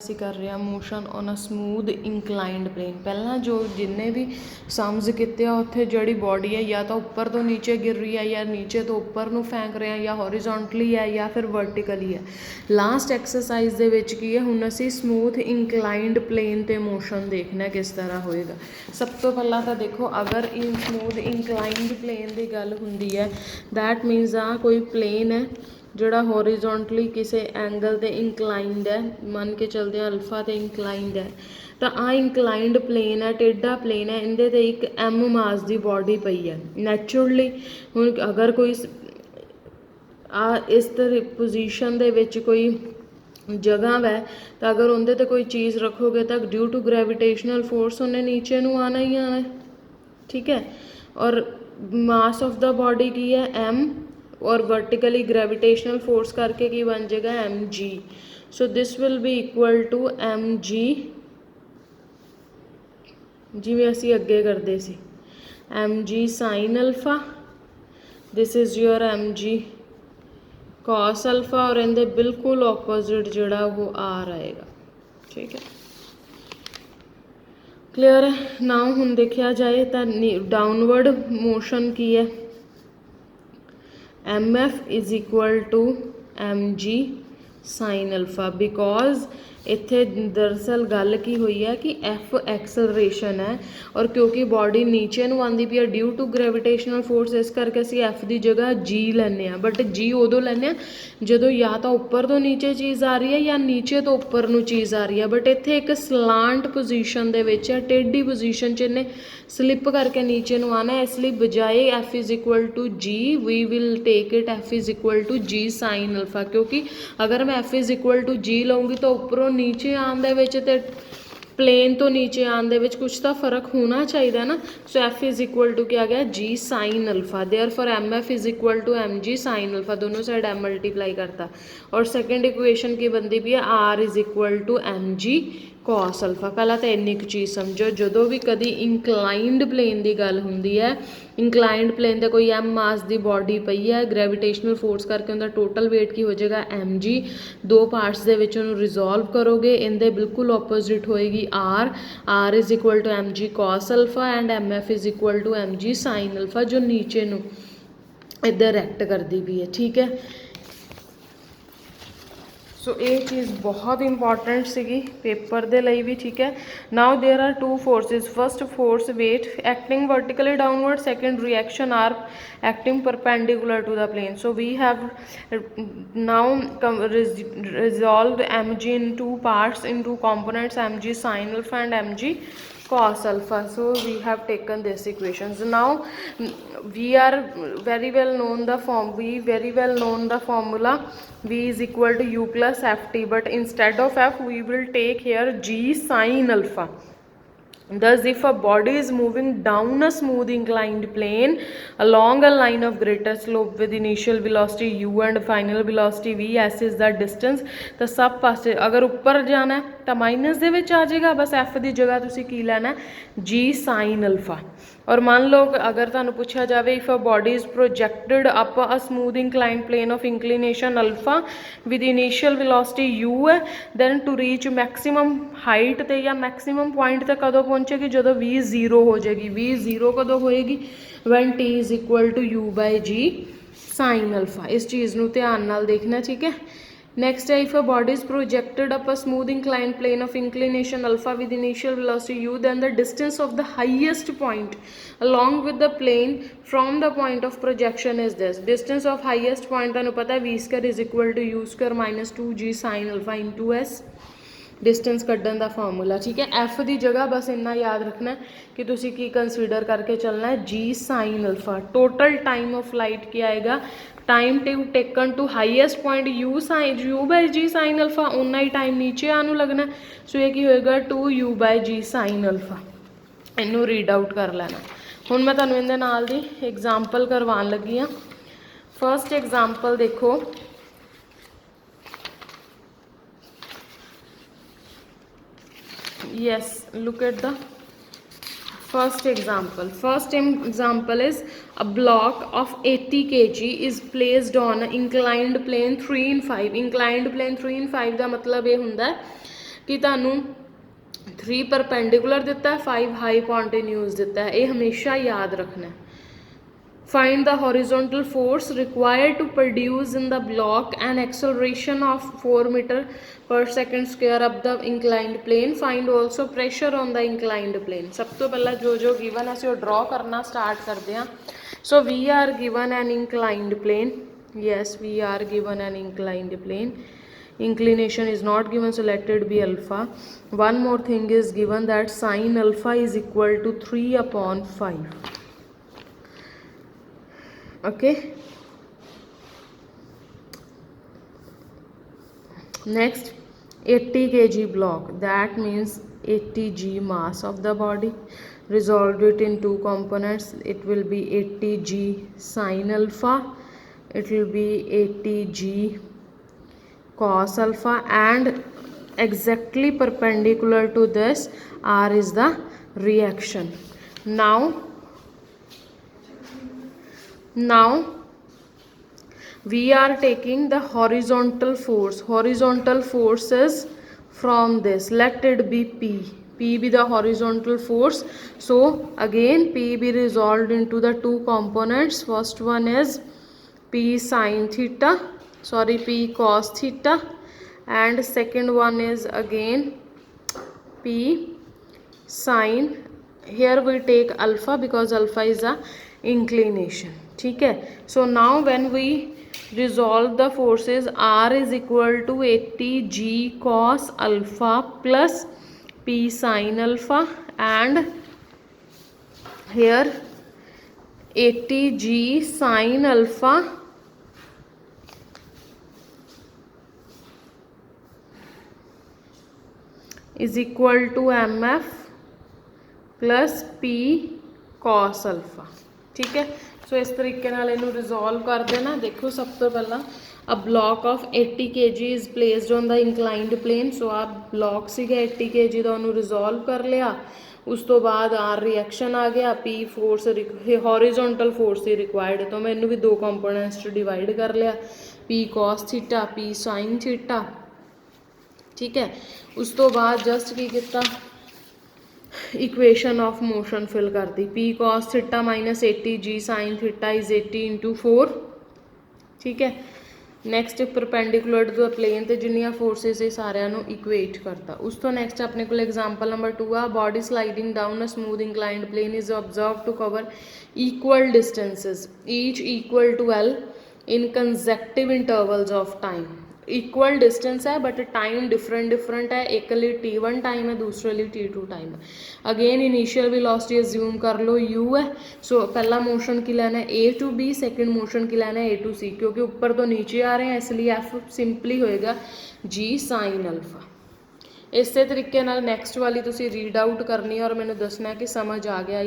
ਅਸੀਂ ਕਰ ਰਹੇ ਹਾਂ motion on a smooth inclined plane. ਪਹਿਲਾਂ ਜੋ ਜਿੰਨੇ ਵੀ ਸਮਜ਼ ਕੀਤੇ ਆ ਉੱਥੇ ਜਿਹੜੀ ਬੋਡੀ ਹੈ ਜਾਂ ਤਾਂ ਉੱਪਰ ਤੋਂ ਨੀਚੇ ਗਿਰ ਰਹੀ ਹੈ ਜਾਂ ਨੀਚੇ ਤੋਂ ਉੱਪਰ ਨੂੰ ਫੈਂਕ ਰਹੇ ਹਾਂ ਜਾਂ ਹੌਰੀਜ਼ੋਂਟਲੀ ਹੈ ਜਾਂ ਫਿਰ ਵਰਟੀਕਲੀ ਹੈ। ਲਾਸਟ ਐਕਸਰਸਾਈਜ਼ ਦੇ ਵਿੱਚ ਕੀ ਹੈ, ਹੁਣ ਅਸੀਂ ਸਮੂਥ ਇੰਕਲਾਈਨਡ ਪਲੇਨ 'ਤੇ ਮੋਸ਼ਨ ਦੇਖਣਾ ਕਿਸ ਤਰ੍ਹਾਂ ਹੋਏਗਾ। ਸਭ ਤੋਂ ਪਹਿਲਾਂ ਤਾਂ ਦੇਖੋ, ਅਗਰ ਸਮੂਥ ਇੰਕਲਾਈਨਡ ਪਲੇਨ ਦੀ ਗੱਲ ਹੁੰਦੀ ਹੈ, ਦੈਟ ਮੀਨਸ ਆ ਕੋਈ ਪਲੇਨ ਹੈ ਜਿਹੜਾ ਹੌਰੀਜ਼ੋਂਟਲੀ ਕਿਸੇ ਐਂਗਲ 'ਤੇ ਇੰਕਲਾਈਨਡ ਹੈ, ਮੰਨ ਕੇ ਚੱਲਦੇ ਹਾਂ ਅਲਫਾ 'ਤੇ ਇੰਕਲਾਈਨਡ ਹੈ। ਤਾਂ ਆਹ ਇੰਕਲਾਈਨਡ ਪਲੇਨ ਹੈ, ਟੇਢਾ ਪਲੇਨ ਹੈ, ਇਹਦੇ 'ਤੇ ਇੱਕ ਐਮ ਮਾਸ ਦੀ ਬੋਡੀ ਪਈ ਹੈ। ਨੈਚੁਰਲੀ ਹੁਣ ਅਗਰ ਕੋਈ ਇਸ ਤਰ੍ਹਾਂ ਪੋਜੀਸ਼ਨ ਦੇ ਵਿੱਚ ਕੋਈ ਜਗ੍ਹਾ ਹੈ ਤਾਂ ਅਗਰ ਉਹਦੇ 'ਤੇ ਕੋਈ ਚੀਜ਼ ਰੱਖੋਗੇ ਤਾਂ ਡਿਊ ਟੂ ਗ੍ਰੈਵੀਟੇਸ਼ਨਲ ਫੋਰਸ ਉਹਨੇ ਨੀਚੇ ਨੂੰ ਆਉਣਾ ਹੀ ਆਉਣਾ, ਠੀਕ ਹੈ। ਔਰ ਮਾਸ ਆਫ ਦਾ ਬੋਡੀ ਕੀ ਹੈ, ਐਮ, और वर्टिकली ग्रेविटेशनल फोर्स करके की बन जाएगा M G. So this will be equal to M G, जिमें असी अगे करते सी M G sine alpha, this is your M G cos alpha, और इनके बिल्कुल ऑपोजिट जोड़ा वो आर आएगा, ठीक है। क्लियर है। नाउ हुण देखा जाए तो डाउनवर्ड मोशन की है, M F is equal to M G sine alpha, because इत्थे दरअसल गल की हुई है कि एफ एक्सलरेशन है और क्योंकि बॉडी नीचे नूं आंदी पई है ड्यू टू ग्रेविटेशनल फोर्स, इस करके असीं एफ की जगह जी लैंदे आ। बट जी उदों लैंदे आ जदों या तो उपर तो नीचे चीज़ आ रही है या नीचे तो उपर नूं चीज़ आ रही है। बट इत्थे एक सलांट पोजीशन दे विच है, टेढ़ी पोजीशन च इन्हें स्लिप करके नीचे नूं आना है, इसलिए बजाए F is equal to G we will take it F is equal to G sine alpha, क्योंकि अगर मैं F is equal to G लूँगी तो उपरों नीचे आने ते प्लेन तो नीचे आने दे विच कुछ तो फर्क होना चाहिए ना। So F is equal to क्या गया, G sine alpha, therefore M F is equal to M G sine alpha, दोनों साइड एम मल्टीप्लाई करता। और सेकेंड इक्वेशन की बनती भी है R is equal to M G cos alpha. पहला तो इन्नी क चीज़ समझो, जो भी कभी इंकलाइंड प्लेन की गल होंदी है, इंकलाइंड प्लेन ते कोई एम मास की बॉडी पई है, ग्रेविटेशनल फोर्स करके उनका टोटल वेट की हो जाएगा एम जी, दो पार्ट्स के रिजोल्व करोगे, इनके बिल्कुल ऑपोजिट होएगी R, R is equal to M G cos alpha and M F is equal to M G sine alpha, जो नीचे नूं इधर एक्ट करती भी है, ठीक है। सो ये चीज़ बहुत इंपॉर्टेंट सी पेपर दे लई भी, ठीक है। Now there are two forces, first force weight acting vertically downward, second reaction are acting perpendicular to the plane. So we have now resolved mg in two parts, in two components, mg sin alpha and mg cos alpha. So we have taken this equations. Now we are very well known the formula v is equal to u plus ft, but instead of f we will take here g sin alpha. Thus if a body is moving down a smooth inclined plane along a line of greater slope with initial velocity u and final velocity v, s is the distance, तो सब पासे अगर ऊपर जाना है तो minus दे विच आ जाएगा, बस f की जगह तुसी की लेना g sin अल्फा। और मान लो अगर तुहानू पूछा जाए if a body is projected up a smooth inclined plane of inclination alpha with initial velocity u है, then to reach maximum height ते या मैक्सिमम पॉइंट तक कदों पहुँचेगी, जो v जीरो हो जाएगी। v जीरो कदों होएगी, when t is equal to u by g sine alpha. इस चीज़ नूं ध्यान नाल देखना, ठीक है। नेक्स्ट है if a body is projected up a smooth inclined plane of inclination alpha with initial velocity u, then the distance of the highest point along with the plane from the point of projection is this, distance of highest point तुहानू पता है v square is equal to u square minus 2g sin alpha into s, distance कड्डन का formula, ठीक है। F की जगह बस इन्ना याद रखना है कि तुसी की कंसीडर करके चलना है G sine alpha. Total time of flight क्या आएगा, time taken to highest point U by G sine alpha, उन्ना ही टाइम नीचे आनू लगना। सो ये की होएगा 2u bye G sine alpha, इनू रीड आउट कर लेना। हुण मैं तुहानू इहदे नाल दी एग्जाम्पल करवान लगी हाँ। फर्स्ट एग्जाम्पल देखो, yes, look at the first example. First example is a block of 80 kg is placed on inclined plane 3 in 5. inclined plane 3 in 5 का मतलब ये हुंदा है कि तुहानू 3 परपेंडिकुलर दिता है, 5 हाईपोटेन्यूज दिता है, ये हमेशा याद रखना है। Find the horizontal force required to produce in the block an acceleration of 4 meter per second square up the inclined plane. Find also pressure on the inclined plane. सब तो पहला जो given है ਅਸੀਂ draw करना start करते हैं. So we are given an inclined plane. Yes, we are given an inclined plane. Inclination is not given, so let it be alpha. One more thing is given, that sine alpha is equal to 3/5. Okay, next 80 kg block, that means 80 g mass of the body. Resolve it in two components. It will be 80 g sine alpha, it will be 80 g cos alpha, and exactly perpendicular to this r is the reaction. Now we are taking the horizontal force. Horizontal forces from this, let it be P. P be the horizontal force. So again P be resolved into the two components. First one is P sin theta, sorry, P cos theta, and second one is again P sin, here we take alpha because alpha is a inclination. ठीक है, so now when we resolve the forces, R is equal to 80 g cos alpha plus P sin alpha, and here 80 g sin alpha is equal to mf plus P cos alpha. ठीक है, सो इस तरीके नाल इनू resolve कर देना. देखो सब तो पहला a block of 80 kg is placed on the inclined plane. So आ ब्लॉक सीगा 80 kg का, उन्होंने रिजॉल्व कर लिया. उस तो बाद आर रिएक्शन आ गया, पी फोर्स हॉरिजोंटल फोर्स ही रिक्वायर्ड, तो मैं इनू भी दो कंपोनेंट्स डिवाइड कर लिया, P cos theta, P sine theta. ठीक है, उस तो बाद जस्ट की किया, इक्वेशन ऑफ मोशन फिल कर दी. P cos theta minus 80 G sine theta is 80 × 4. ठीक है, next perpendicular to the plane तो जिन्नियां फोर्सिस ये सारिਆਂ इक्वेट करता. उस तो नैक्सट अपने को एग्जाम्पल नंबर 2 आ, body sliding down a smooth inclined plane is observe to cover equal distances each equal to L in consecutive intervals of time. Equal distance है बट टाइम डिफरेंट है, एक लिए t1 टाइम है, दूसरे लिए t2 time है. Again initial velocity assume कर लो u है. सो पहला मोशन की लेना है a to b, second motion की लेना है a to c, क्योंकि ऊपर तो नीचे आ रहे हैं इसलिए f सिंपली होएगा g साइन अल्फा. इस तरीके नाल नैक्सट वाली तुसी रीड आउट करनी है और मैंने दसना है कि समझ आ गया.